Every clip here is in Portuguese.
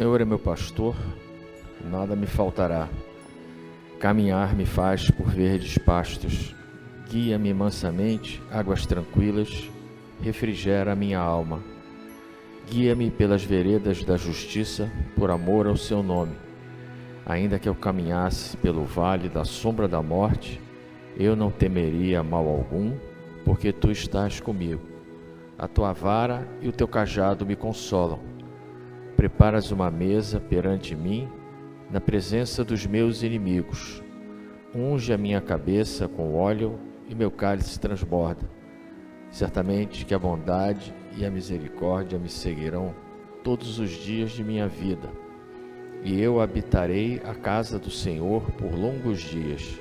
Senhor é meu pastor, nada me faltará. Caminhar me faz por verdes pastos. Guia-me mansamente, águas tranquilas, refrigera a minha alma. Guia-me pelas veredas da justiça, por amor ao seu nome. Ainda que eu caminhasse pelo vale da sombra da morte, eu não temeria mal algum, porque tu estás comigo. A tua vara e o teu cajado me consolam. Preparas uma mesa perante mim, na presença dos meus inimigos. Unge a minha cabeça com óleo e meu cálice transborda. Certamente que a bondade e a misericórdia me seguirão todos os dias de minha vida, e eu habitarei a casa do Senhor por longos dias.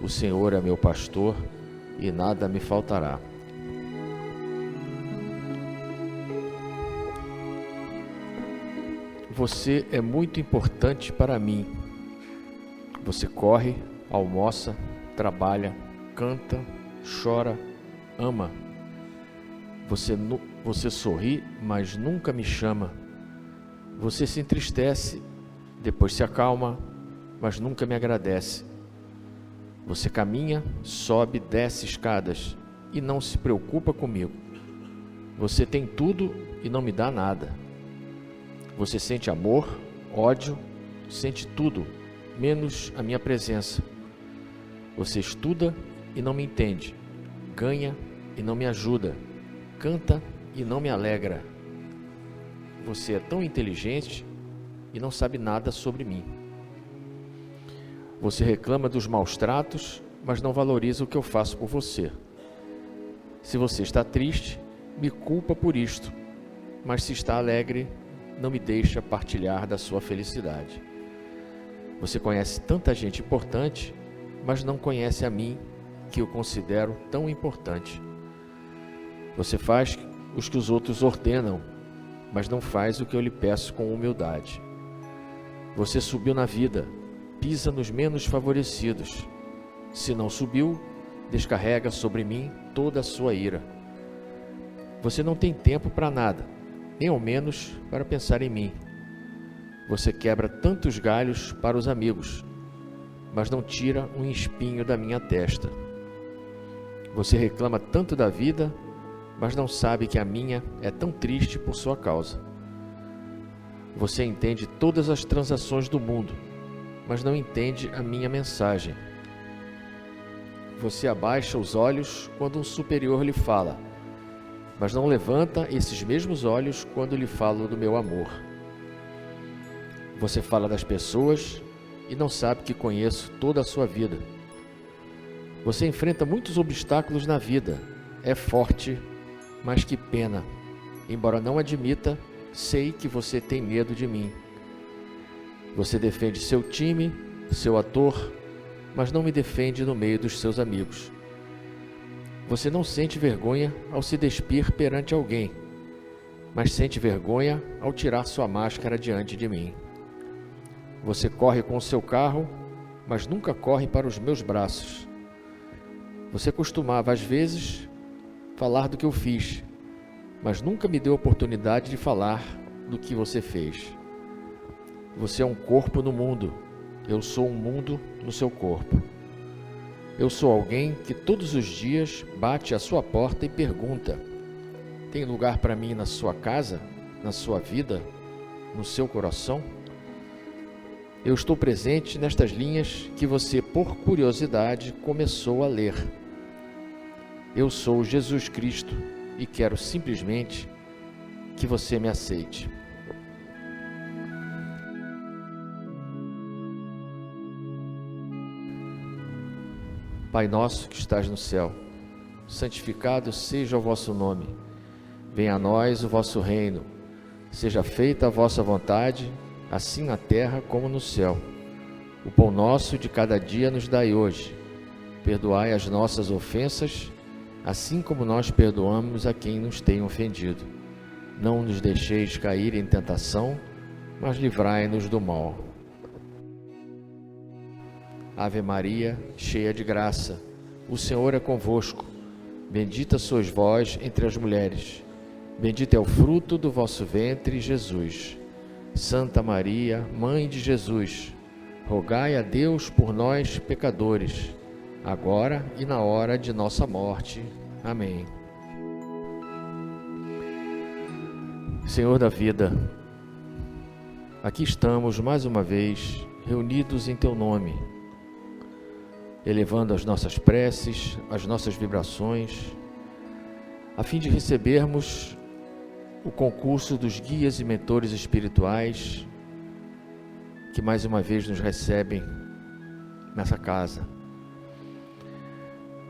O Senhor é meu pastor e nada me faltará. Você é muito importante para mim. Você corre, almoça, trabalha, canta, chora, ama. Você sorri, mas nunca me chama. Você se entristece, depois se acalma, mas nunca me agradece. Você caminha, sobe, desce escadas e não se preocupa comigo. Você tem tudo e não me dá nada. Você sente amor, ódio, sente tudo, menos a minha presença. Você estuda e não me entende, ganha e não me ajuda, canta e não me alegra. Você é tão inteligente e não sabe nada sobre mim. Você reclama dos maus tratos, mas não valoriza o que eu faço por você. Se você está triste, me culpa por isto, mas se está alegre, não me deixa partilhar da sua felicidade. Você conhece tanta gente importante, mas não conhece a mim, que eu considero tão importante. Você faz os que os outros ordenam, mas não faz o que eu lhe peço com humildade. Você subiu na vida, pisa nos menos favorecidos. Se não subiu, descarrega sobre mim toda a sua ira. Você não tem tempo para nada, nem ao menos para pensar em mim. Você quebra tantos galhos para os amigos, mas não tira um espinho da minha testa. Você reclama tanto da vida, mas não sabe que a minha é tão triste por sua causa. Você entende todas as transações do mundo, mas não entende a minha mensagem. Você abaixa os olhos quando um superior lhe fala, mas não levanta esses mesmos olhos quando lhe falo do meu amor. Você fala das pessoas e não sabe que conheço toda a sua vida. Você enfrenta muitos obstáculos na vida, é forte, mas que pena. Embora não admita, sei que você tem medo de mim. Você defende seu time, seu ator, mas não me defende no meio dos seus amigos. Você não sente vergonha ao se despir perante alguém, mas sente vergonha ao tirar sua máscara diante de mim. Você corre com o seu carro, mas nunca corre para os meus braços. Você costumava, às vezes, falar do que eu fiz, mas nunca me deu oportunidade de falar do que você fez. Você é um corpo no mundo, eu sou um mundo no seu corpo. Eu sou alguém que todos os dias bate à sua porta e pergunta: tem lugar para mim na sua casa, na sua vida, no seu coração? Eu estou presente nestas linhas que você, por curiosidade, começou a ler. Eu sou Jesus Cristo e quero simplesmente que você me aceite. Pai nosso que estás no céu, santificado seja o vosso nome. Venha a nós o vosso reino. Seja feita a vossa vontade, assim na terra como no céu. O pão nosso de cada dia nos dai hoje. Perdoai as nossas ofensas, assim como nós perdoamos a quem nos tem ofendido. Não nos deixeis cair em tentação, mas livrai-nos do mal. Ave Maria, cheia de graça, o Senhor é convosco. Bendita sois vós entre as mulheres. Bendito é o fruto do vosso ventre, Jesus. Santa Maria, Mãe de Jesus, rogai a Deus por nós, pecadores, agora e na hora de nossa morte. Amém. Senhor da vida, aqui estamos mais uma vez reunidos em Teu nome, elevando as nossas preces, as nossas vibrações, a fim de recebermos o concurso dos guias e mentores espirituais que mais uma vez nos recebem nessa casa.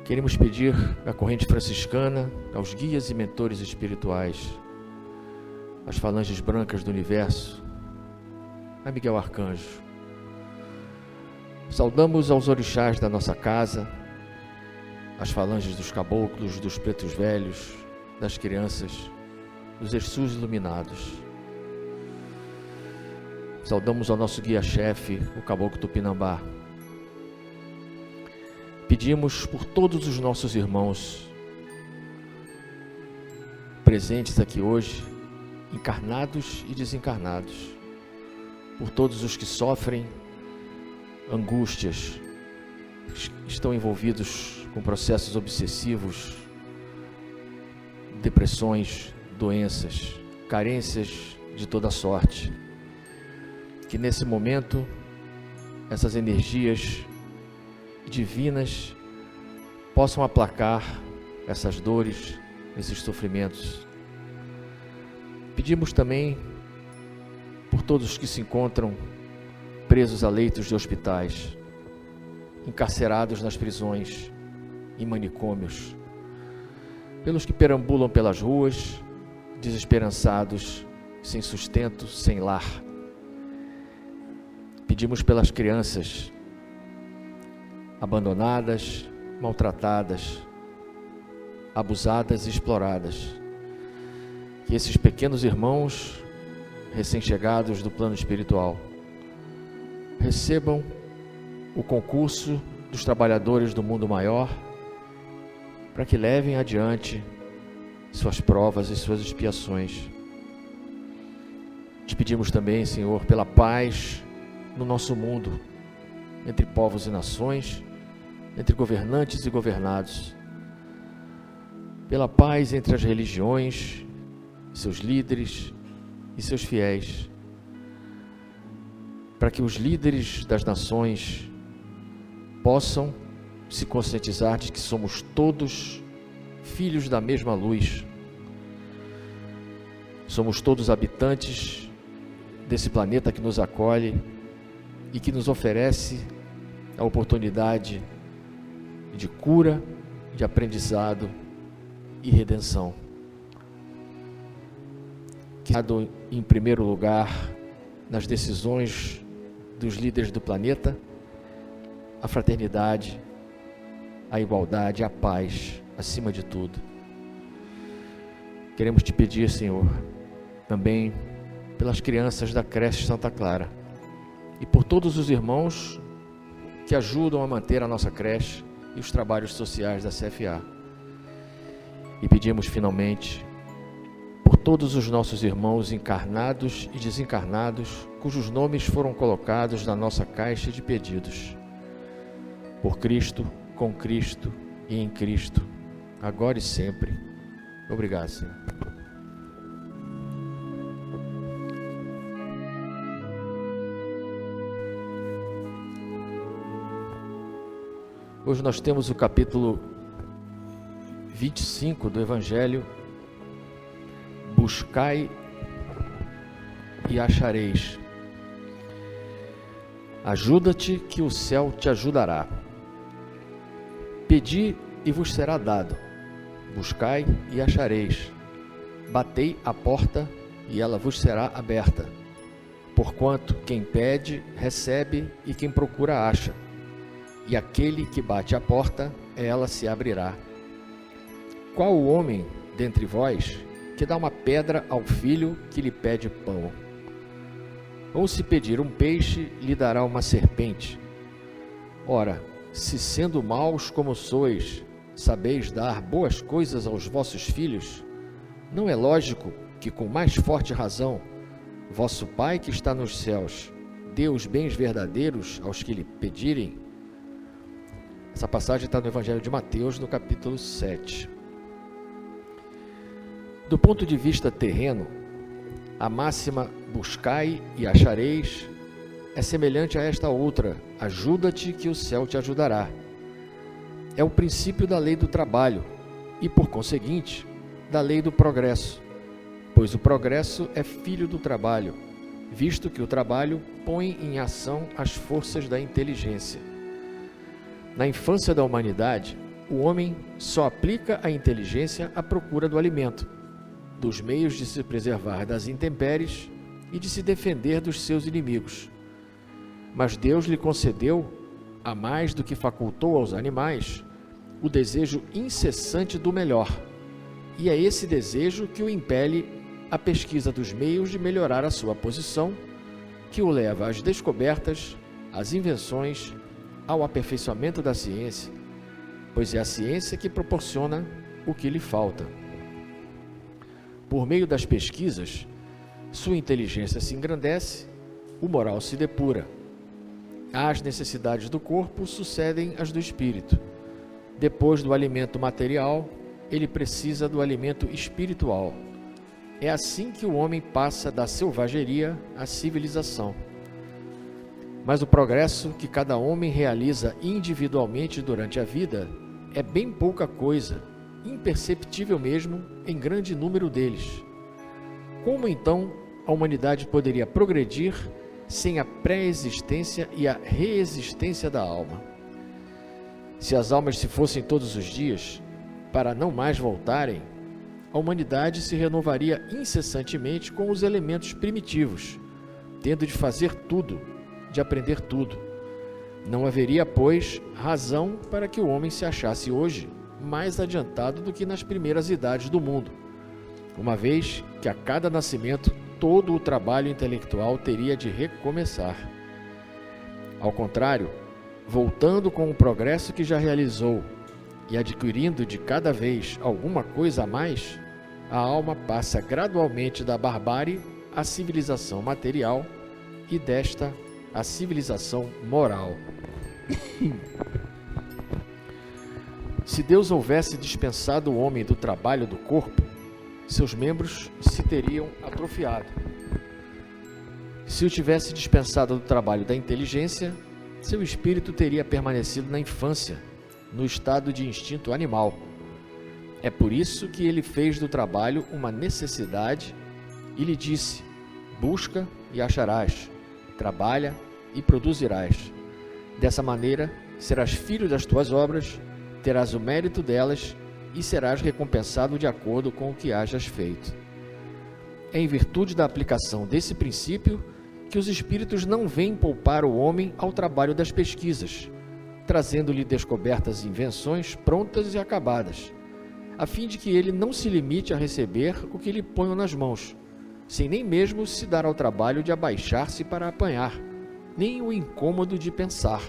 Queremos pedir à corrente franciscana, aos guias e mentores espirituais, às falanges brancas do universo, a Miguel Arcanjo. Saudamos aos orixás da nossa casa, às falanges dos caboclos, dos pretos velhos, das crianças, dos Exus iluminados. Saudamos ao nosso guia-chefe, o Caboclo Tupinambá. Pedimos por todos os nossos irmãos presentes aqui hoje, encarnados e desencarnados, por todos os que sofrem angústias, estão envolvidos com processos obsessivos, depressões, doenças, carências de toda sorte. Que nesse momento essas energias divinas possam aplacar essas dores, esses sofrimentos. Pedimos também por todos que se encontram presos a leitos de hospitais, encarcerados nas prisões, em manicômios, pelos que perambulam pelas ruas, desesperançados, sem sustento, sem lar. Pedimos pelas crianças abandonadas, maltratadas, abusadas e exploradas. Que esses pequenos irmãos, recém-chegados do plano espiritual, recebam o concurso dos trabalhadores do mundo maior, para que levem adiante suas provas e suas expiações. Te pedimos também, Senhor, pela paz no nosso mundo, entre povos e nações, entre governantes e governados, pela paz entre as religiões, seus líderes e seus fiéis, para que os líderes das nações possam se conscientizar de que somos todos filhos da mesma luz, somos todos habitantes desse planeta que nos acolhe e que nos oferece a oportunidade de cura, de aprendizado e redenção. Que em primeiro lugar nas decisões dos líderes do planeta, a fraternidade, a igualdade, a paz, acima de tudo. Queremos te pedir, Senhor, também pelas crianças da creche Santa Clara e por todos os irmãos que ajudam a manter a nossa creche e os trabalhos sociais da CFA. E pedimos finalmente por todos os nossos irmãos encarnados e desencarnados, cujos nomes foram colocados na nossa caixa de pedidos. Por Cristo, com Cristo e em Cristo, agora e sempre. Obrigado, Senhor. Hoje nós temos o capítulo 25 do Evangelho. Buscai e achareis. Ajuda-te que o céu te ajudará. Pedi e vos será dado. Buscai e achareis. Batei à porta e ela vos será aberta. Porquanto quem pede, recebe, e quem procura, acha. E aquele que bate à porta, ela se abrirá. Qual o homem dentre vós que dá uma pedra ao filho que lhe pede pão? Ou se pedir um peixe, lhe dará uma serpente? Ora, se sendo maus como sois, sabeis dar boas coisas aos vossos filhos, não é lógico que com mais forte razão vosso Pai que está nos céus dê os bens verdadeiros aos que lhe pedirem. Essa passagem está no Evangelho de Mateus, no capítulo 7. Do ponto de vista terreno, a máxima buscai e achareis é semelhante a esta outra: ajuda-te que o céu te ajudará. É o princípio da lei do trabalho e, por conseguinte, da lei do progresso, pois o progresso é filho do trabalho, visto que o trabalho põe em ação as forças da inteligência. Na infância da humanidade, o homem só aplica a inteligência à procura do alimento, dos meios de se preservar das intempéries e de se defender dos seus inimigos. Mas Deus lhe concedeu, a mais do que facultou aos animais, o desejo incessante do melhor, e é esse desejo que o impele à pesquisa dos meios de melhorar a sua posição, que o leva às descobertas, às invenções, ao aperfeiçoamento da ciência, pois é a ciência que proporciona o que lhe falta. Por meio das pesquisas, sua inteligência se engrandece, o moral se depura. As necessidades do corpo sucedem às do espírito. Depois do alimento material, ele precisa do alimento espiritual. É assim que o homem passa da selvageria à civilização. Mas o progresso que cada homem realiza individualmente durante a vida é bem pouca coisa, imperceptível mesmo em grande número deles. Como então a humanidade poderia progredir sem a pré-existência e a reexistência da alma? Se as almas se fossem todos os dias, para não mais voltarem, a humanidade se renovaria incessantemente com os elementos primitivos, tendo de fazer tudo, de aprender tudo. Não haveria, pois, razão para que o homem se achasse hoje mais adiantado do que nas primeiras idades do mundo, uma vez que a cada nascimento todo o trabalho intelectual teria de recomeçar. Ao contrário, voltando com o progresso que já realizou e adquirindo de cada vez alguma coisa a mais, a alma passa gradualmente da barbárie à civilização material e desta à civilização moral. Se Deus houvesse dispensado o homem do trabalho do corpo, seus membros se teriam atrofiado. Se o tivesse dispensado do trabalho da inteligência, seu espírito teria permanecido na infância, no estado de instinto animal. É por isso que ele fez do trabalho uma necessidade e lhe disse: busca e acharás, trabalha e produzirás. Dessa maneira, serás filho das tuas obras, terás o mérito delas e serás recompensado de acordo com o que hajas feito. É em virtude da aplicação desse princípio que os espíritos não vêm poupar o homem ao trabalho das pesquisas, trazendo-lhe descobertas e invenções prontas e acabadas, a fim de que ele não se limite a receber o que lhe ponham nas mãos, sem nem mesmo se dar ao trabalho de abaixar-se para apanhar, nem o incômodo de pensar.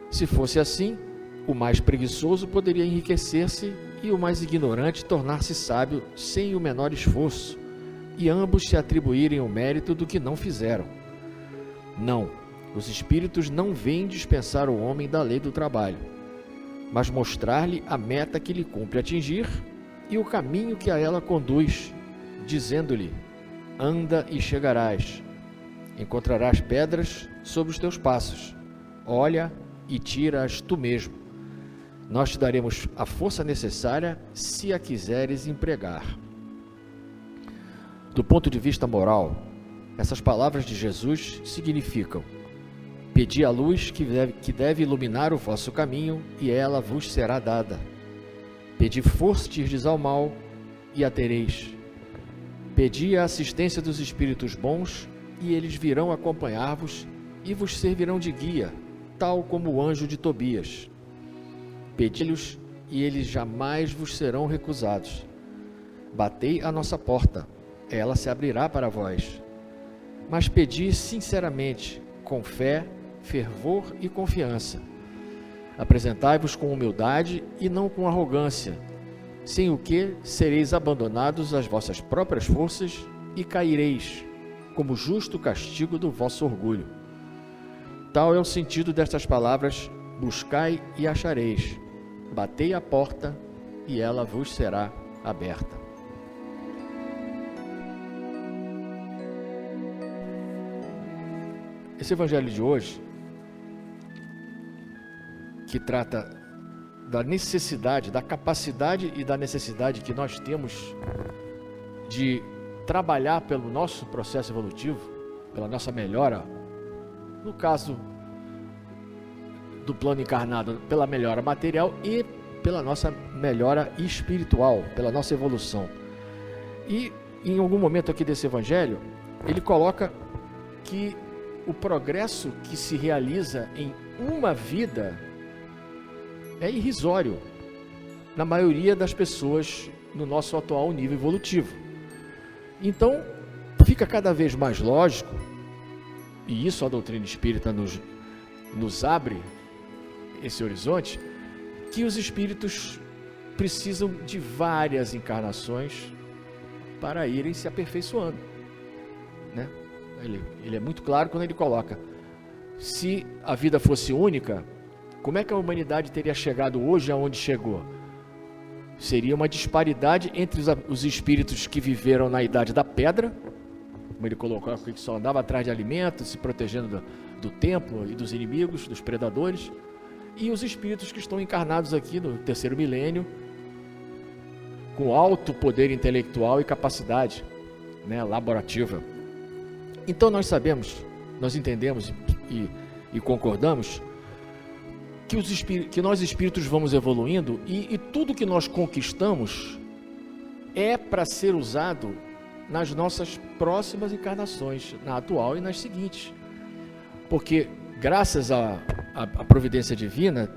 Se fosse assim, o mais preguiçoso poderia enriquecer-se e o mais ignorante tornar-se sábio sem o menor esforço, e ambos se atribuírem o mérito do que não fizeram. Não, os espíritos não vêm dispensar o homem da lei do trabalho, mas mostrar-lhe a meta que lhe cumpre atingir e o caminho que a ela conduz, dizendo-lhe: anda e chegarás, encontrarás pedras sob os teus passos, olha e tira-as tu mesmo. Nós te daremos a força necessária se a quiseres empregar. Do ponto de vista moral, essas palavras de Jesus significam: pedi a luz que deve iluminar o vosso caminho, e ela vos será dada. Pedi forças ao mal, e a tereis. Pedi a assistência dos espíritos bons, e eles virão acompanhar-vos e vos servirão de guia, tal como o anjo de Tobias. Pedi-lhes, e eles jamais vos serão recusados. Batei à nossa porta, ela se abrirá para vós. Mas pedi sinceramente, com fé, fervor e confiança. Apresentai-vos com humildade e não com arrogância, sem o que sereis abandonados às vossas próprias forças e caireis, como justo castigo do vosso orgulho. Tal é o sentido destas palavras: buscai e achareis, batei à porta e ela vos será aberta. Esse evangelho de hoje, que trata da necessidade, da capacidade e da necessidade que nós temos de trabalhar pelo nosso processo evolutivo, pela nossa melhora, no caso do plano encarnado, pela melhora material e pela nossa melhora espiritual, pela nossa evolução. E em algum momento aqui desse evangelho, ele coloca que o progresso que se realiza em uma vida é irrisório na maioria das pessoas no nosso atual nível evolutivo. Então, fica cada vez mais lógico, e isso a doutrina espírita nos abre esse horizonte, que os espíritos precisam de várias encarnações para irem se aperfeiçoando, né? Ele é muito claro quando ele coloca: se a vida fosse única, como é que a humanidade teria chegado hoje aonde chegou? Seria uma disparidade entre os espíritos que viveram na idade da pedra, como ele colocou, que só andava atrás de alimentos, se protegendo do templo e dos inimigos, dos predadores, e os espíritos que estão encarnados aqui no terceiro milênio, com alto poder intelectual e capacidade, né, laborativa. Então nós sabemos, nós entendemos e concordamos que nós espíritos vamos evoluindo e tudo que nós conquistamos é para ser usado nas nossas próximas encarnações, na atual e nas seguintes. Porque graças à providência divina,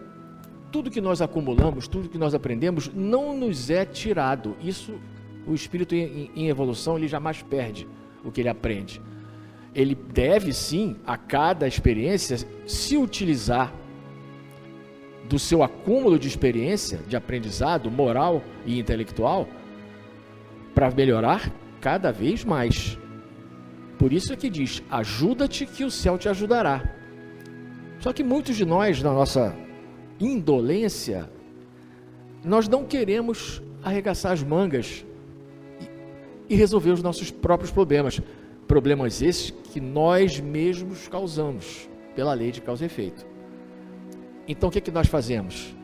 tudo que nós acumulamos, tudo que nós aprendemos não nos é tirado. Isso, o espírito em evolução, ele jamais perde o que ele aprende. Ele deve sim, a cada experiência, se utilizar do seu acúmulo de experiência, de aprendizado moral e intelectual, para melhorar cada vez mais. Por isso é que diz: ajuda-te que o céu te ajudará. Só que muitos de nós, na nossa indolência, nós não queremos arregaçar as mangas e resolver os nossos próprios problemas. Problemas esses que nós mesmos causamos, pela lei de causa e efeito. Então o que é que nós fazemos?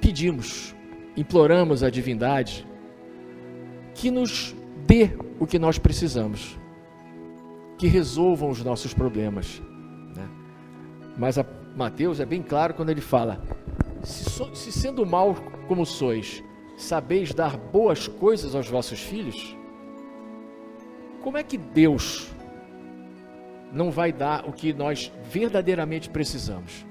Pedimos, imploramos a divindade que nos dê o que nós precisamos, que resolvam os nossos problemas, né? Mas Mateus é bem claro quando ele fala: se sendo mal como sois, sabeis dar boas coisas aos vossos filhos, como é que Deus não vai dar o que nós verdadeiramente precisamos?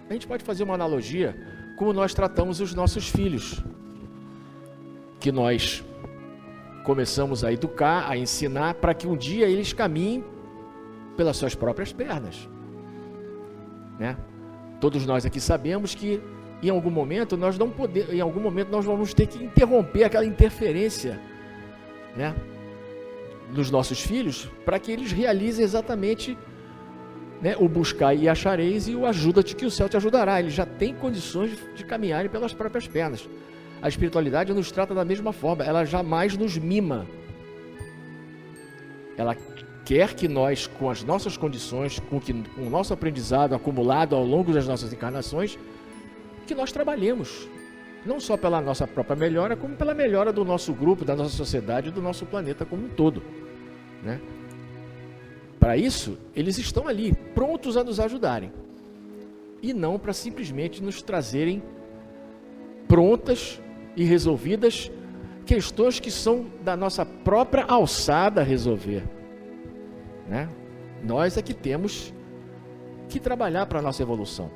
A gente pode fazer uma analogia como nós tratamos os nossos filhos, que nós começamos a educar, a ensinar, para que um dia eles caminhem pelas suas próprias pernas, né? Todos nós aqui sabemos que em algum momento nós vamos ter que interromper aquela interferência, né, nos nossos filhos, para que eles realizem exatamente, né, o buscar e achareis e o ajuda-te que o céu te ajudará. Eles já têm condições de caminharem pelas próprias pernas. A espiritualidade nos trata da mesma forma, ela jamais nos mima. Ela quer que nós, com as nossas condições, com o nosso aprendizado acumulado ao longo das nossas encarnações, que nós trabalhemos, não só pela nossa própria melhora, como pela melhora do nosso grupo, da nossa sociedade e do nosso planeta como um todo, né? Para isso, eles estão ali, prontos a nos ajudarem, e não para simplesmente nos trazerem prontas e resolvidas questões que são da nossa própria alçada a resolver, né? Nós é que temos que trabalhar para a nossa evolução.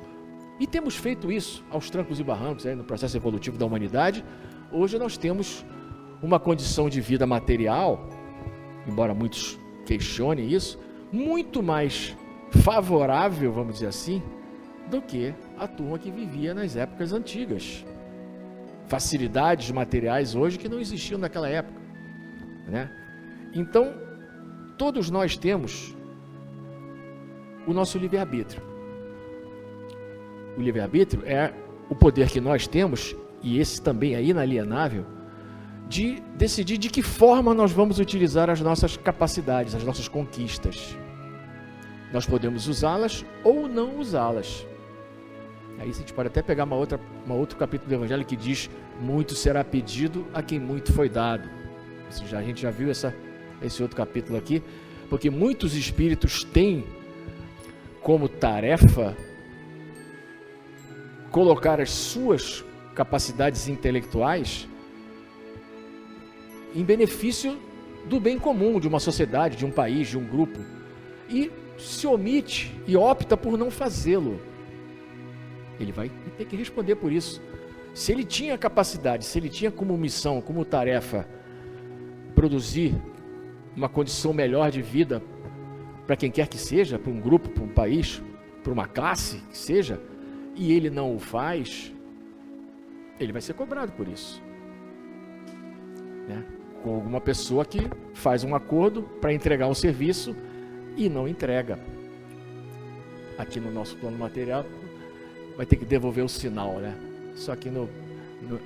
E temos feito isso aos trancos e barrancos no processo evolutivo da humanidade. Hoje nós temos uma condição de vida material, embora muitos questionem isso, muito mais favorável, vamos dizer assim, do que a turma que vivia nas épocas antigas. Facilidades materiais hoje que não existiam naquela época, né? Então, todos nós temos o nosso livre-arbítrio. O livre-arbítrio é o poder que nós temos, e esse também é inalienável, de decidir de que forma nós vamos utilizar as nossas capacidades, as nossas conquistas. Nós podemos usá-las ou não usá-las. Aí a gente pode até pegar um outro capítulo do Evangelho que diz: muito será pedido a quem muito foi dado. A gente já viu esse outro capítulo aqui, porque muitos espíritos têm como tarefa colocar as suas capacidades intelectuais em benefício do bem comum, de uma sociedade, de um país, de um grupo, e se omite e opta por não fazê-lo. Ele vai ter que responder por isso. Se ele tinha capacidade, se ele tinha como missão, como tarefa, produzir uma condição melhor de vida para quem quer que seja, para um grupo, para um país, para uma classe que seja, e ele não o faz, ele vai ser cobrado por isso, né? Com alguma pessoa que faz um acordo para entregar um serviço e não entrega. Aqui no nosso plano material vai ter que devolver o sinal, né? Só que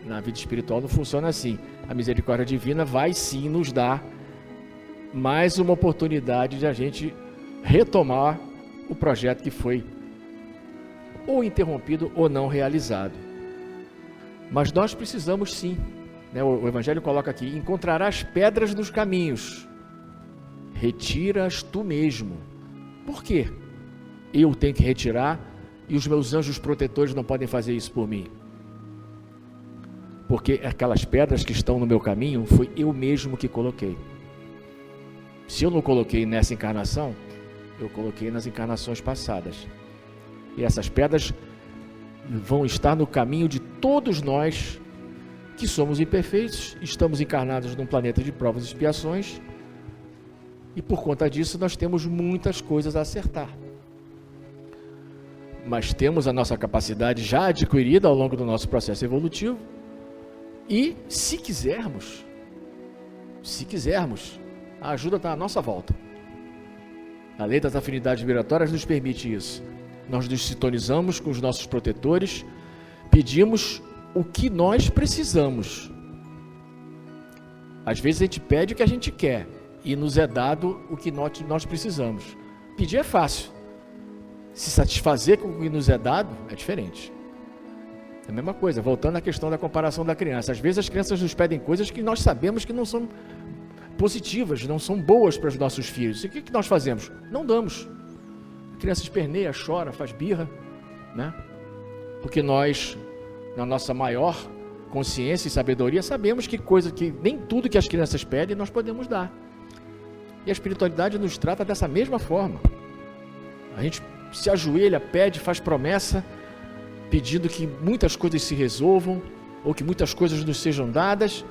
na vida espiritual não funciona assim. A misericórdia divina vai sim nos dar mais uma oportunidade de a gente retomar o projeto que foi ou interrompido ou não realizado. Mas nós precisamos sim, né? O Evangelho coloca aqui: encontrarás pedras nos caminhos, retira-as tu mesmo. Por quê? Eu tenho que retirar e os meus anjos protetores não podem fazer isso por mim? Porque aquelas pedras que estão no meu caminho foi eu mesmo que coloquei. Se eu não coloquei nessa encarnação, eu coloquei nas encarnações passadas. E essas pedras vão estar no caminho de todos nós que somos imperfeitos, estamos encarnados num planeta de provas e expiações, e por conta disso nós temos muitas coisas a acertar. Mas temos a nossa capacidade já adquirida ao longo do nosso processo evolutivo, e se quisermos, a ajuda está à nossa volta. A lei das afinidades vibratórias nos permite isso. Nós nos sintonizamos com os nossos protetores, pedimos o que nós precisamos. Às vezes a gente pede o que a gente quer e nos é dado o que nós precisamos. Pedir é fácil. Se satisfazer com o que nos é dado é diferente. É a mesma coisa, voltando à questão da comparação da criança. Às vezes as crianças nos pedem coisas que nós sabemos que não são positivas, não são boas para os nossos filhos. E o que nós fazemos? Não damos. A criança esperneia, chora, faz birra, né? Porque nós, na nossa maior consciência e sabedoria, sabemos que nem tudo que as crianças pedem nós podemos dar. E a espiritualidade nos trata dessa mesma forma. A gente se ajoelha, pede, faz promessa, pedindo que muitas coisas se resolvam, ou que muitas coisas nos sejam dadas,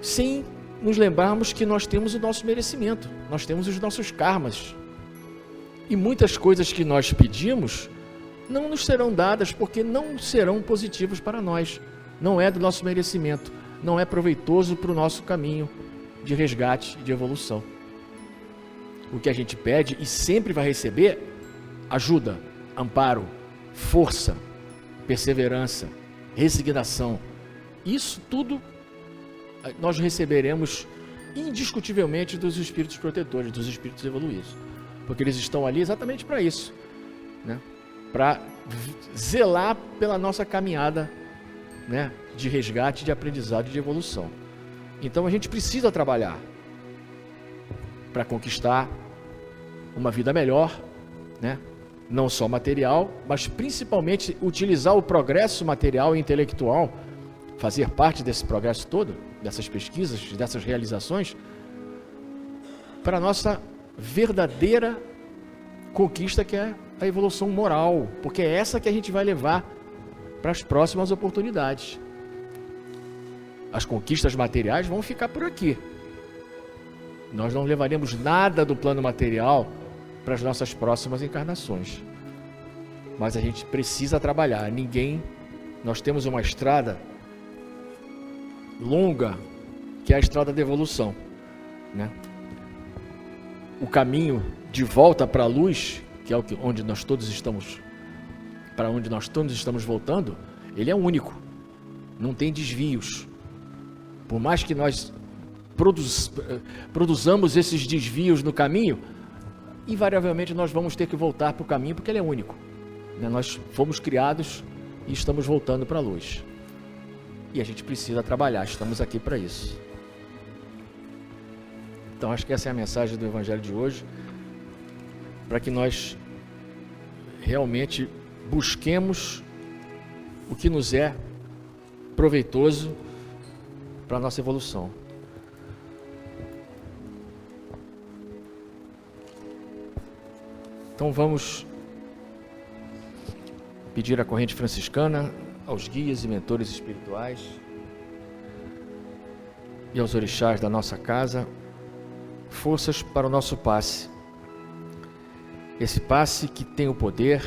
sem nos lembrarmos que nós temos o nosso merecimento, nós temos os nossos karmas. E muitas coisas que nós pedimos não nos serão dadas porque não serão positivas para nós. Não é do nosso merecimento, não é proveitoso para o nosso caminho de resgate e de evolução. O que a gente pede e sempre vai receber: ajuda, amparo, força, perseverança, resignação. Isso tudo nós receberemos indiscutivelmente dos espíritos protetores, dos espíritos evoluídos. Porque eles estão ali exatamente para isso, né? Para zelar pela nossa caminhada, né? De resgate, de aprendizado e de evolução. Então a gente precisa trabalhar para conquistar uma vida melhor, né? Não só material, mas principalmente utilizar o progresso material e intelectual, fazer parte desse progresso todo, dessas pesquisas, dessas realizações, para a nossa verdadeira conquista, que é a evolução moral, porque é essa que a gente vai levar para as próximas oportunidades. As conquistas materiais vão ficar por aqui. Nós não levaremos nada do plano material para as nossas próximas encarnações. Mas a gente precisa trabalhar. Nós temos uma estrada longa, que é a estrada da evolução, né? o caminho de volta para a luz, que é onde nós todos estamos, para onde nós todos estamos voltando, ele é único, não tem desvios. Por mais que nós produzamos esses desvios no caminho, invariavelmente nós vamos ter que voltar para o caminho, porque ele é único. Nós fomos criados e estamos voltando para a luz. E a gente precisa trabalhar, estamos aqui para isso. Então acho que essa é a mensagem do Evangelho de hoje, para que nós realmente busquemos o que nos é proveitoso para a nossa evolução. Então vamos pedir à corrente franciscana, aos guias e mentores espirituais e aos orixás da nossa casa, forças para o nosso passe. Esse passe que tem o poder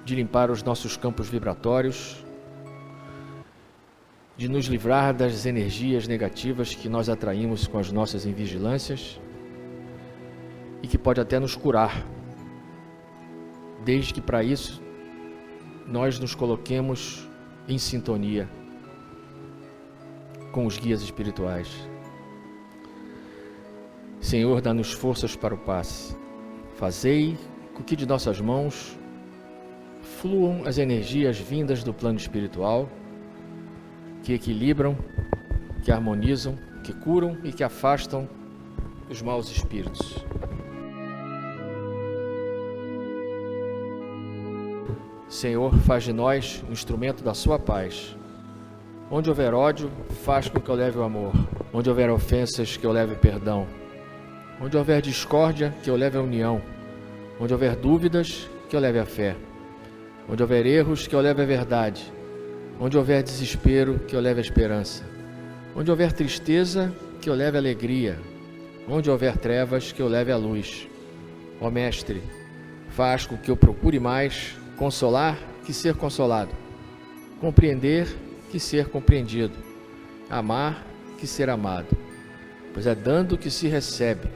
de limpar os nossos campos vibratórios, de nos livrar das energias negativas que nós atraímos com as nossas invigilâncias e que pode até nos curar, desde que para isso nós nos coloquemos em sintonia com os guias espirituais. Senhor, dá-nos forças para o passe. Fazei com que de nossas mãos fluam as energias vindas do plano espiritual, que equilibram, que harmonizam, que curam e que afastam os maus espíritos. Senhor, faz de nós um instrumento da sua paz. Onde houver ódio, faz com que eu leve o amor. Onde houver ofensas, que eu leve perdão. Onde houver discórdia, que eu leve a união. Onde houver dúvidas, que eu leve a fé. Onde houver erros, que eu leve a verdade. Onde houver desespero, que eu leve a esperança. Onde houver tristeza, que eu leve a alegria. Onde houver trevas, que eu leve a luz. Ó Mestre, faz com que eu procure mais consolar que ser consolado, compreender que ser compreendido, amar que ser amado, pois é dando que se recebe,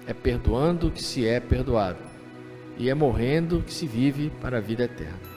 é perdoando que se é perdoado, e é morrendo que se vive para a vida eterna.